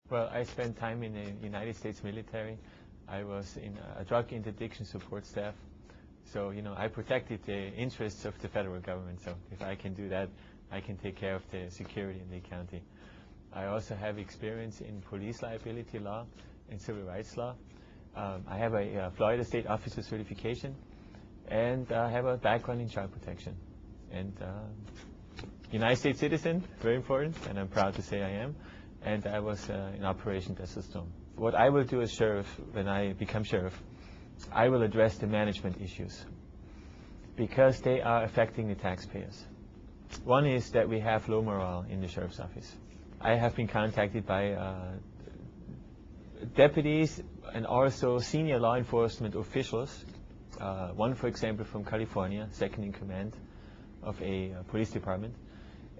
Well, I spent time in the United States military. I was in a drug interdiction support staff. So, I protected the interests of the federal government. So if I can do that, I can take care of the security in the county. I also have experience in police liability law and civil rights law. I have a Florida State Officer certification, and I have a background in child protection. And United States citizen, very important, and I'm proud to say I am. And I was in Operation Desert Storm. What I will do as sheriff, when I become sheriff, I will address the management issues because they are affecting the taxpayers. One is that we have low morale in the sheriff's office. I have been contacted by deputies and also senior law enforcement officials. One, for example, from California, second in command of a police department,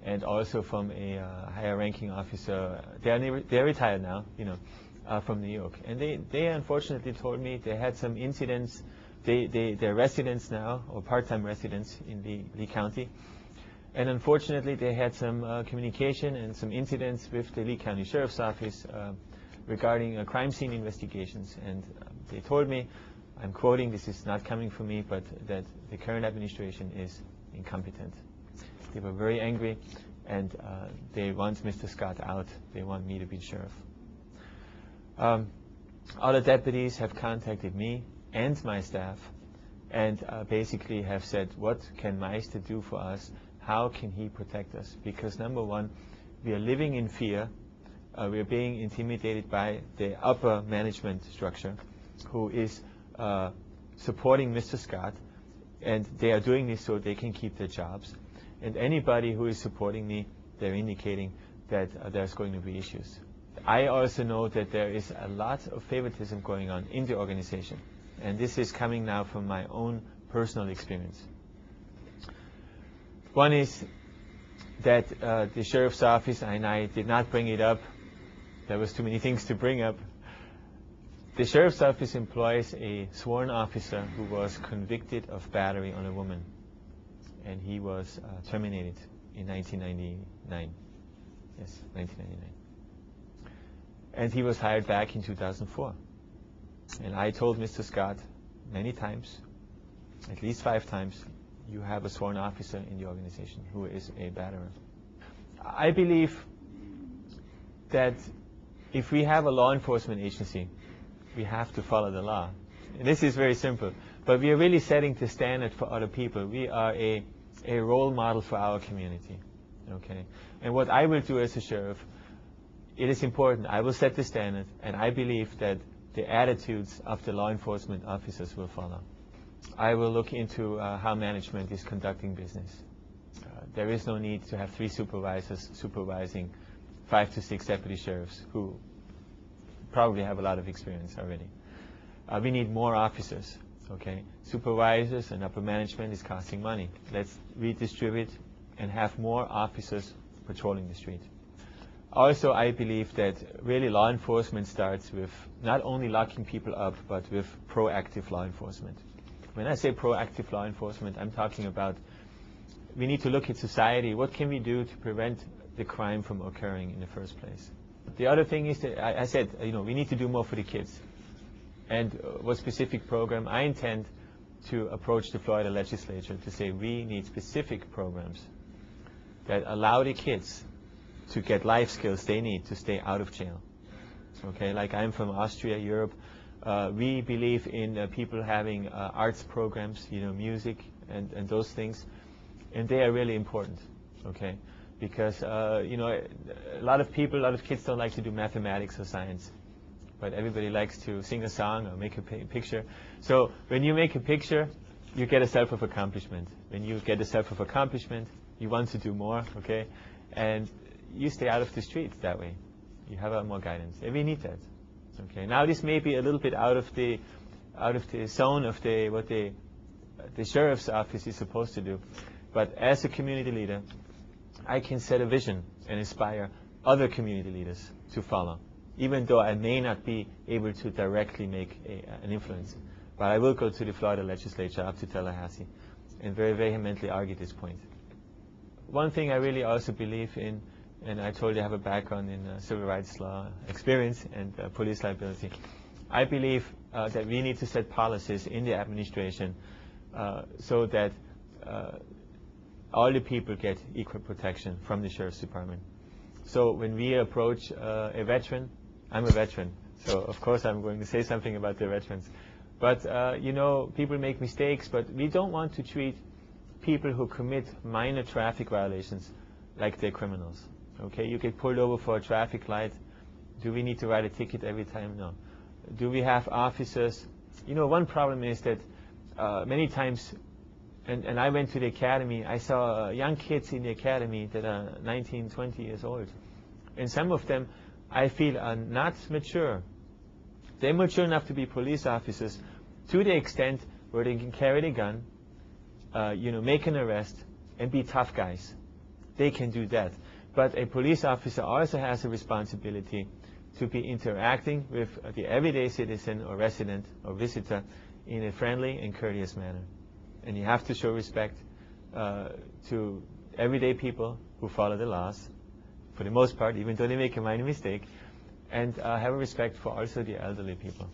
and also from a higher ranking officer. They're retired now, from New York. And they unfortunately told me they had some incidents. They're residents now, or part-time residents in Lee County. And unfortunately, they had some communication and some incidents with the Lee County Sheriff's Office regarding crime scene investigations. And they told me, I'm quoting, this is not coming from me, but that the current administration is incompetent. They were very angry, and they want Mr. Scott out. They want me to be sheriff. Other deputies have contacted me and my staff and basically have said, what can Meister do for us? How can he protect us? Because number one, we are living in fear. We are being intimidated by the upper management structure who is supporting Mr. Scott, and they are doing this so they can keep their jobs. And anybody who is supporting me, they're indicating that there's going to be issues. I also know that there is a lot of favoritism going on in the organization. And this is coming now from my own personal experience. One is that the sheriff's office, and I did not bring it up, there was too many things to bring up. The sheriff's office employs a sworn officer who was convicted of battery on a woman. And he was terminated in 1999. Yes, 1999. And he was hired back in 2004. And I told Mr. Scott many times, at least 5 times, you have a sworn officer in the organization who is a batterer. I believe that if we have a law enforcement agency, we have to follow the law. And this is very simple. But we are really setting the standard for other people. We are a role model for our community. Okay? And what I will do as a sheriff, it is important. I will set the standard, and I believe that the attitudes of the law enforcement officers will follow. I will look into how management is conducting business. There is no need to have 3 supervisors supervising 5 to 6 deputy sheriffs who probably have a lot of experience already. We need more officers. Okay, supervisors and upper management is costing money. Let's redistribute and have more officers patrolling the street. Also, I believe that really law enforcement starts with not only locking people up, but with proactive law enforcement. When I say proactive law enforcement, I'm talking about we need to look at society. What can we do to prevent the crime from occurring in the first place? The other thing is that I said, we need to do more for the kids. And what specific program? I intend to approach the Florida legislature to say we need specific programs that allow the kids to get life skills they need to stay out of jail. Okay, like I'm from Austria, Europe. We believe in people having arts programs, music and those things, and they are really important. Okay, because a lot of kids don't like to do mathematics or science. But everybody likes to sing a song or make a picture. So when you make a picture, you get a self of accomplishment. When you get a self of accomplishment, you want to do more, okay? And you stay out of the streets that way. You have more guidance. And we need that. Okay. Now this may be a little bit out of the zone of what the sheriff's office is supposed to do. But as a community leader, I can set a vision and inspire other community leaders to follow, even though I may not be able to directly make an influence. But I will go to the Florida legislature up to Tallahassee and very vehemently argue this point. One thing I really also believe in and I told you I have a background in civil rights law experience and police liability. I believe that we need to set policies in the administration so that all the people get equal protection from the Sheriff's Department. So when we approach a veteran, I'm a veteran, so of course I'm going to say something about the veterans. But you know, people make mistakes, but we don't want to treat people who commit minor traffic violations like they're criminals. Okay, you get pulled over for a traffic light. Do we need to write a ticket every time? No. Do we have officers? You know, one problem is that many times, and I went to the academy, I saw young kids in the academy that are 19, 20 years old. And some of them, I feel, are not mature. They're mature enough to be police officers to the extent where they can carry the gun, you know, make an arrest, and be tough guys. They can do that. But a police officer also has a responsibility to be interacting with the everyday citizen or resident or visitor in a friendly and courteous manner. And you have to show respect to everyday people who follow the laws, for the most part, even though they make a minor mistake, and have a respect for also the elderly people.